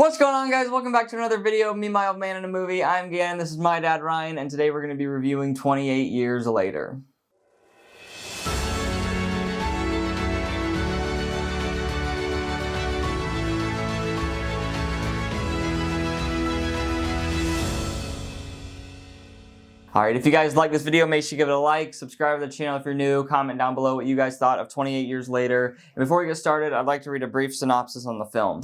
What's going on, guys? Welcome back to another video of Me, My Old Man, in a Movie. I'm Gan, this is my dad, Ryan, and today we're going to be reviewing 28 Years Later. Alright, if you guys like this video, make sure you give it a like, subscribe to the channel if you're new, comment down below what you guys thought of 28 Years Later. And before we get started, I'd like to read a brief synopsis on the film.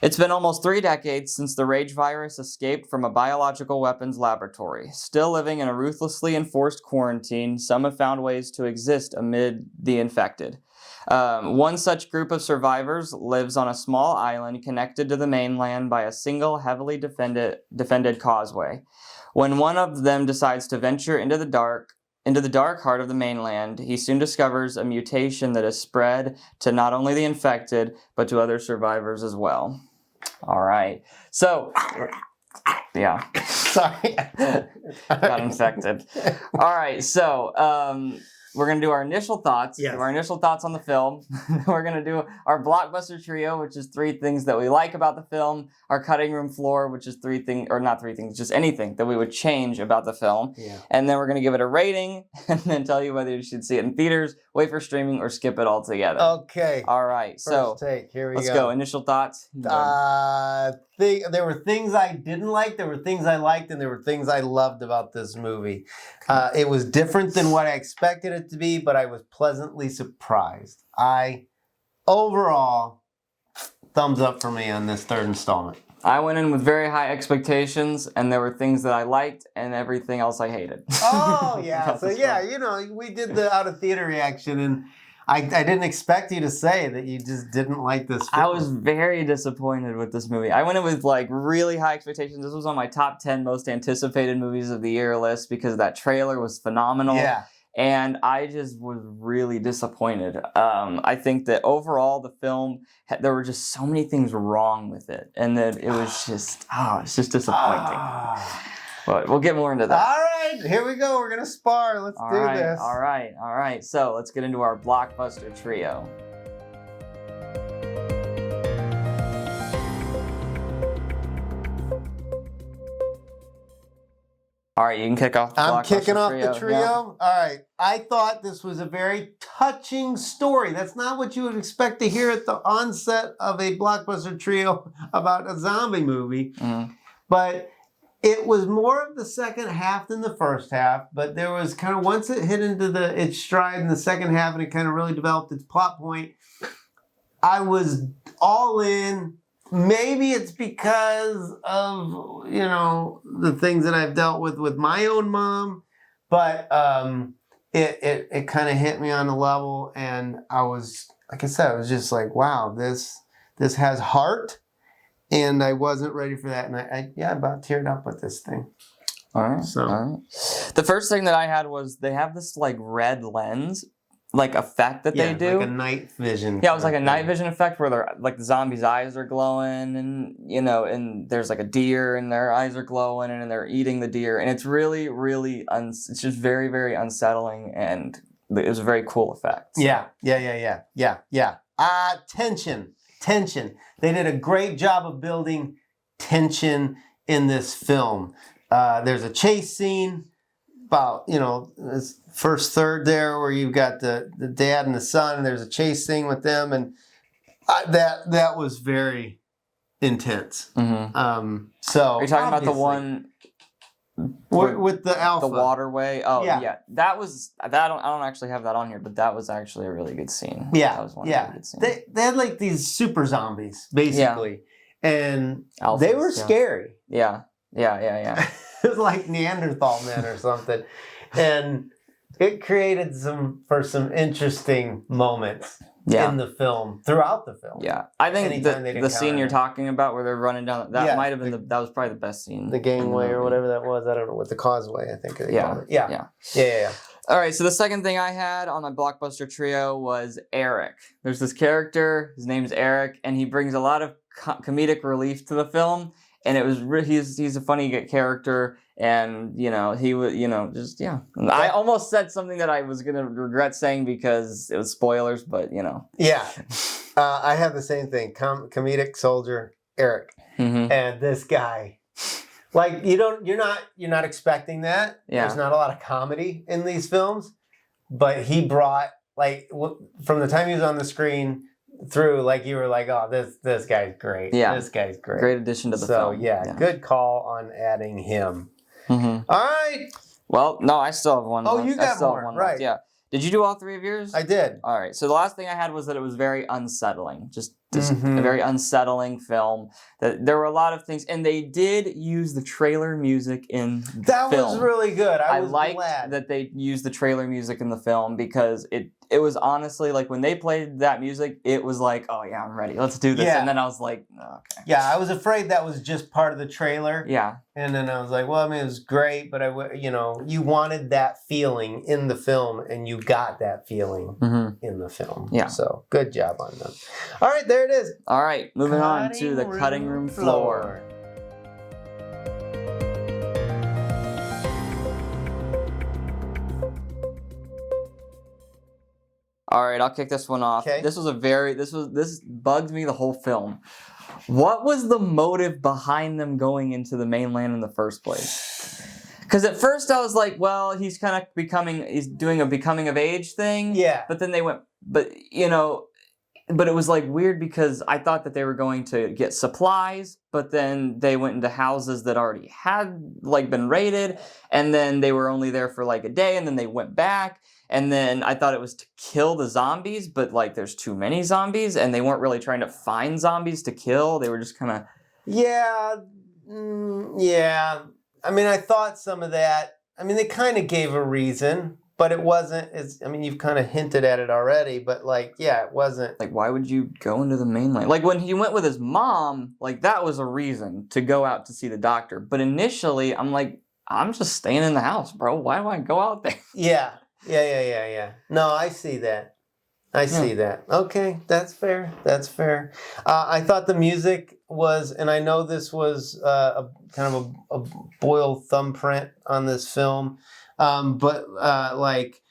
It's been almost 3 decades since the rage virus escaped from a biological weapons laboratory. Still living in a ruthlessly enforced quarantine, some have found ways to exist amid the infected. One such group of survivors lives on a small island connected to the mainland by a single heavily defended causeway. When one of them decides to venture into the dark heart of the mainland, he soon discovers a mutation that has spread to not only the infected, but to other survivors as well. All right. So, yeah. Sorry. Got infected. All right. So, we're going to do our initial thoughts. Yes. Our initial thoughts on the film. We're going to do our Blockbuster Trio, which is 3 things that we like about the film. Our cutting room floor, which is 3 things, or not 3 things, just anything that we would change about the film. Yeah. And then we're going to give it a rating and then tell you whether you should see it in theaters, wait for streaming, or skip it altogether. Okay. All right. First take. Here we go. Let's go. Initial thoughts. There were things I didn't like, there were things I liked, and there were things I loved about this movie. It was different than what I expected it to be, but I was pleasantly surprised. Overall, thumbs up for me on this 3rd installment. I went in with very high expectations, and there were things that I liked, and everything else I hated. Oh, yeah. So, yeah, you know, we did the out-of-theater reaction, and I didn't expect you to say that you just didn't like this film. I was very disappointed with this movie. I went in with like really high expectations. This was on my top 10 most anticipated movies of the year list because that trailer was phenomenal. Yeah. And I just was really disappointed. I think that overall the film, there were just so many things wrong with it. And that it was just, it's just disappointing. But we'll get more into that. All right, here we go. We're going to spar. Let's do this. All right. So let's get into our Blockbuster Trio. All right, you can kick off the I'm Blockbuster kicking off Trio. the trio. Yeah. All right. I thought this was a very touching story. That's not what you would expect to hear at the onset of a Blockbuster Trio about a zombie movie. Mm-hmm. But it was more of the second half than the first half. But there was kind of, once it hit into its stride in the second half and it kind of really developed its plot point, I was all in. Maybe it's because of, you know, the things that I've dealt with my own mom, but it kind of hit me on a level, and I was, like I said, I was just like, wow, this has heart, and I wasn't ready for that, and I about teared up with this thing. All right. The first thing that I had was they have this like red lens effect that they do. Like a night vision. Yeah, it was like a night vision effect where they're like the zombies' eyes are glowing, and you know, and there's like a deer and their eyes are glowing, and they're eating the deer, and it's really, really it's just very, very unsettling, and it was a very cool effect. So. Yeah. Tension. They did a great job of building tension in this film. There's a chase scene about, you know, this first third there where you've got the dad and the son, and there's a chase scene with them, and that was very intense. Mm-hmm. So are you talking about the one with the alpha, the waterway? Oh yeah. That was I don't actually have that on here, but that was actually a really good scene. Yeah, that was one really good scene. They had like these super zombies basically, and Alphas, they were scary. Yeah. It was like Neanderthal men or something, and it created some interesting moments in the film, throughout the film. Yeah, I think the scene you're talking about where they're running down, that might have been that was probably the best scene. The gangway or whatever that was. I don't know, with the causeway, I think they called it. Yeah. All right, so the second thing I had on my Blockbuster Trio was Eric. There's this character, his name's Eric, and he brings a lot of comedic relief to the film. And it was he's a funny character, and you know he was I almost said something that I was gonna regret saying because it was spoilers, but you know. Yeah, I have the same thing. Comedic soldier. Eric. Mm-hmm. And this guy, like, you're not expecting that. Yeah. There's not a lot of comedy in these films, but he brought, like, from the time he was on the screen through, like, you were like, oh, this guy's great. Yeah. This guy's great. Great addition to the film. So, yeah, good call on adding him. Mm-hmm. All right. Well, no, I still have one. Oh, left. you got I still more, have one right. left. Yeah. Did you do all three of yours? I did. All right. So the last thing I had was that it was very unsettling. Just Mhm. a very unsettling film. That there were a lot of things, and they did use the trailer music in the That film. was really good. I was liked glad that they used the trailer music in the film because it was honestly like when they played that music, it was like, oh yeah, I'm ready. Let's do this. Yeah. And then I was like, oh, okay. Yeah, I was afraid that was just part of the trailer. Yeah. And then I was like, well, I mean, it was great, but you wanted that feeling in the film, and you got that feeling in the film. Yeah. So good job on them. All right, there it is. All right, moving on to the cutting room floor. All right, I'll kick this one off. Okay. This bugged me the whole film. What was the motive behind them going into the mainland in the first place? Because at first I was like, well, he's doing a becoming of age thing. Yeah. But then they went, but it was like weird because I thought that they were going to get supplies, but then they went into houses that already had like been raided, and then they were only there for like a day, and then they went back. And then I thought it was to kill the zombies, but like there's too many zombies, and they weren't really trying to find zombies to kill. They were just kind of... Yeah. Yeah. I mean, I thought some of that. I mean, they kind of gave a reason, but it wasn't as... I mean, you've kind of hinted at it already, but like, yeah, it wasn't... Like, why would you go into the mainland? Like, when he went with his mom, like, that was a reason to go out to see the doctor. But initially, I'm like, I'm just staying in the house, bro. Why do I go out there? Yeah. Yeah. No, I see that. I see that. Okay, that's fair. That's fair. I thought the music was, and I know this was a kind of a Boyle thumbprint on this film, but like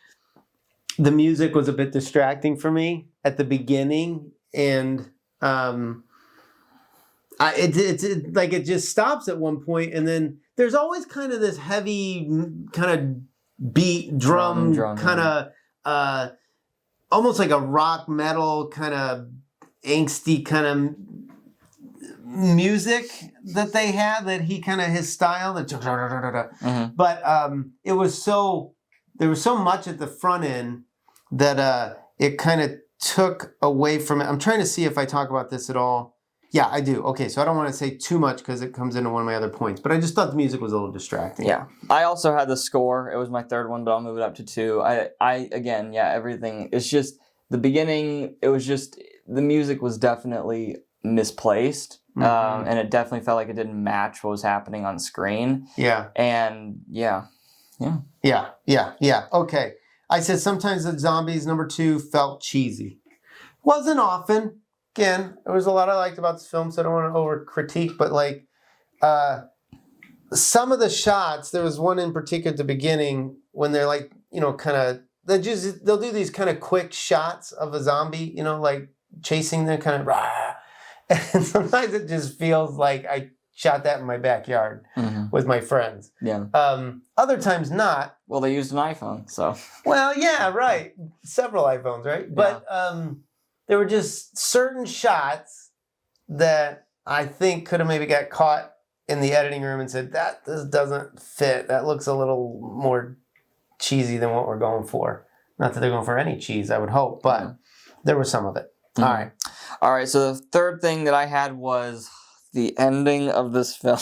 the music was a bit distracting for me at the beginning, and it just stops at one point, and then there's always kind of this heavy kind of beat drum kind of almost like a rock metal kind of angsty kind of music that they had, that he kind of his style that but there was so much at the front end that it kind of took away from it. I'm trying to see if I talk about this at all. Yeah, I do. Okay, so I don't want to say too much because it comes into one of my other points, but I just thought the music was a little distracting. Yeah. I also had the score. It was my third one, but I'll move it up to 2. Everything. It's just the beginning, it was just, the music was definitely misplaced. And it definitely felt like it didn't match what was happening on screen. Yeah. And yeah. Okay. I said sometimes the zombies, number 2, felt cheesy. Wasn't often. Again, there was a lot I liked about this film, so I don't want to over critique, but like some of the shots, there was one in particular at the beginning when they're like, kind of, they'll do these kind of quick shots of a zombie, like chasing them, kind of, rah. And sometimes it just feels like I shot that in my backyard with my friends. Yeah. Other times not. Well, they used an iPhone, so. Well, yeah, right. Several iPhones, right? But there were just certain shots that I think could have maybe got caught in the editing room and said, this doesn't fit. That looks a little more cheesy than what we're going for. Not that they're going for any cheese, I would hope, but there was some of it. All right, so the third thing that I had was the ending of this film.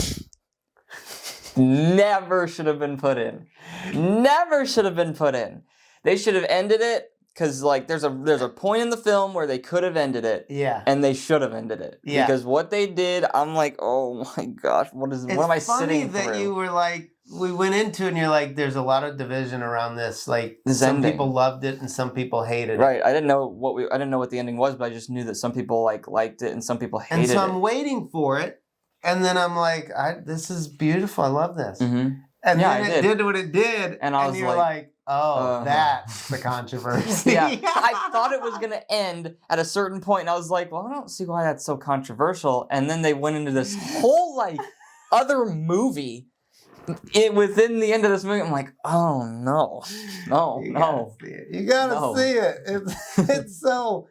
Never should have been put in. Never should have been put in. They should have ended it. Because like there's a point in the film where they could have ended it, and they should have ended it. Because what they did, I'm like, oh my gosh, what am I sitting through? It's funny that you were like, we went into it, and you're like, there's a lot of division around this. Like some ending. people loved it and some people hated it. Right, I didn't know what the ending was, but I just knew that some people liked it and some people hated it. And so I'm waiting for it, and then I'm like, this is beautiful. I love this. And then it did what it did, and I was you're like, That's the controversy. Yeah, I thought it was going to end at a certain point, and I was like, well, I don't see why that's so controversial. And then they went into this whole, like, other movie within the end of this movie. I'm like, oh, no. You gotta see it. It's so...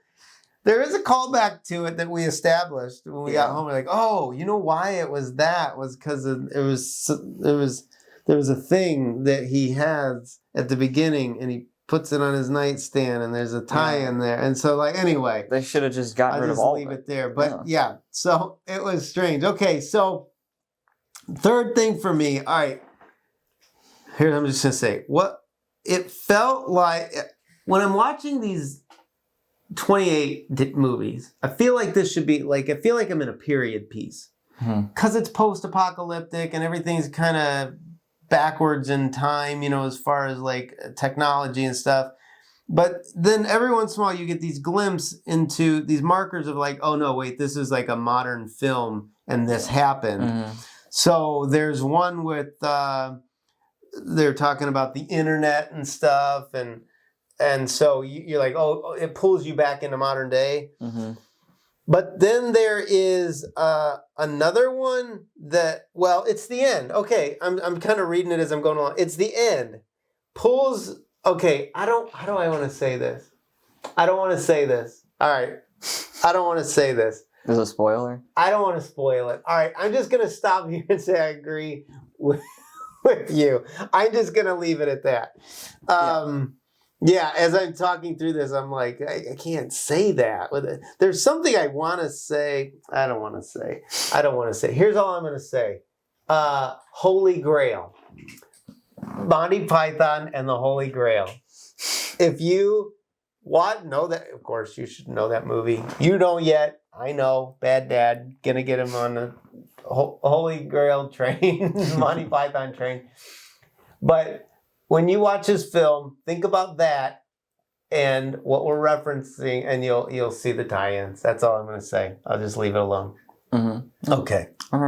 There is a callback to it that we established when we got home. We're like, oh, you know why it was that? Was because there was a thing that he has at the beginning, and he puts it on his nightstand, and there's a tie in there. And so, like, anyway, they should have just gotten rid of all of it. Leave it there. But so it was strange. Okay, so third thing for me. All right, here I'm just gonna say what it felt like when I'm watching these 28 movies. I feel like this should be like, I feel like I'm in a period piece because it's post-apocalyptic and everything's kind of backwards in time, as far as like technology and stuff. But then every once in a while you get these glimpses into these markers of like, oh no, wait, this is like a modern film and this happened. So there's one with, they're talking about the internet and stuff, and so you're like, oh, it pulls you back into modern day. But then there is another one that, well, it's the end. Okay, I'm kind of reading it as I'm going along. It's the end. Pulls, okay, how do I want to say this? I don't want to say this. All right, I don't want to say this. Is it a spoiler? I don't want to spoil it. All right, I'm just going to stop here and say I agree with you. I'm just going to leave it at that. Yeah, as I'm talking through this, I'm like, I can't say that. There's something I want to say. I don't want to say. Here's all I'm going to say. Holy Grail. Monty Python and the Holy Grail. If you know that, of course, you should know that movie. You don't yet. I know. Bad dad. Gonna get him on the Holy Grail train. Monty Python train. But... when you watch this film, think about that and what we're referencing, and you'll see the tie-ins. That's all I'm going to say. I'll just leave it alone. Okay. All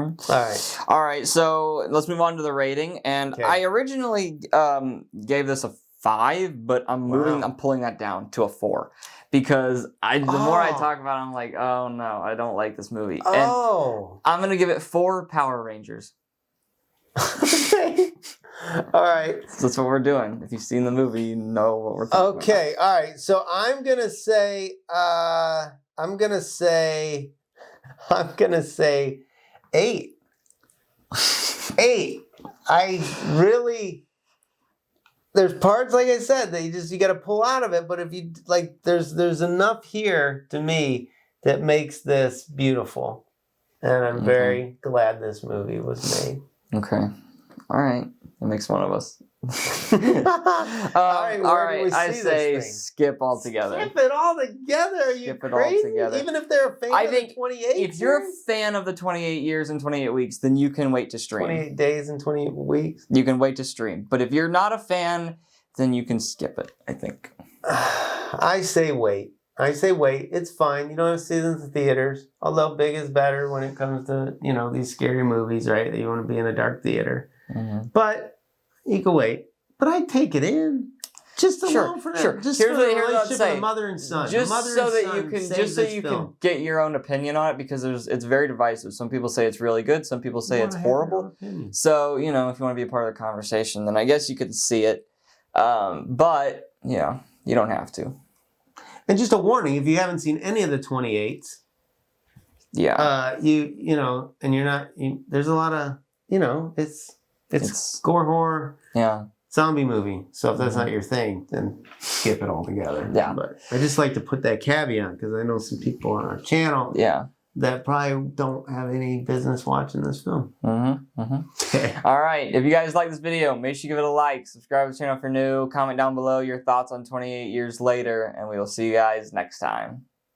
right. So let's move on to the rating. And I originally gave this a 5, but I'm pulling that down to a 4 because the more I talk about it, I'm like, oh no, I don't like this movie. And I'm going to give it 4 Power Rangers. Okay. All right. So that's what we're doing. If you've seen the movie, you know what we're talking about. Okay. All right. So I'm gonna say 8. 8. I really. There's parts, like I said, that you got to pull out of it. But if you like, there's enough here to me that makes this beautiful, and I'm very glad this movie was made. Okay. All right. That makes one of us. All right. I say skip altogether. Skip it all together. Are you crazy? Even if they're a fan of the 28 if you're a fan of the 28 years and 28 weeks, then you can wait to stream. 28 days and 28 weeks? You can wait to stream. But if you're not a fan, then you can skip it, I think. I say wait. It's fine. You don't have to see it in the theaters. Although big is better when it comes to, these scary movies, right? That you want to be in a dark theater. But you can wait. But I take it in. Just alone for that. Sure. Just here's for the relationship relationship of mother and son. Just so you can get your own opinion on it, because it's very divisive. Some people say it's really good. Some people say it's horrible. So, if you want to be a part of the conversation, then I guess you could see it. But, you don't have to. And just a warning, if you haven't seen any of the 28s, and you're not, there's a lot of, it's gore horror, zombie movie. So if that's not your thing, then skip it altogether. Yeah. But I just like to put that caveat because I know some people on our channel that probably don't have any business watching this film. Okay. All right. If you guys like this video, make sure you give it a like, subscribe to the channel if you're new, comment down below your thoughts on 28 years later, and we will see you guys next time.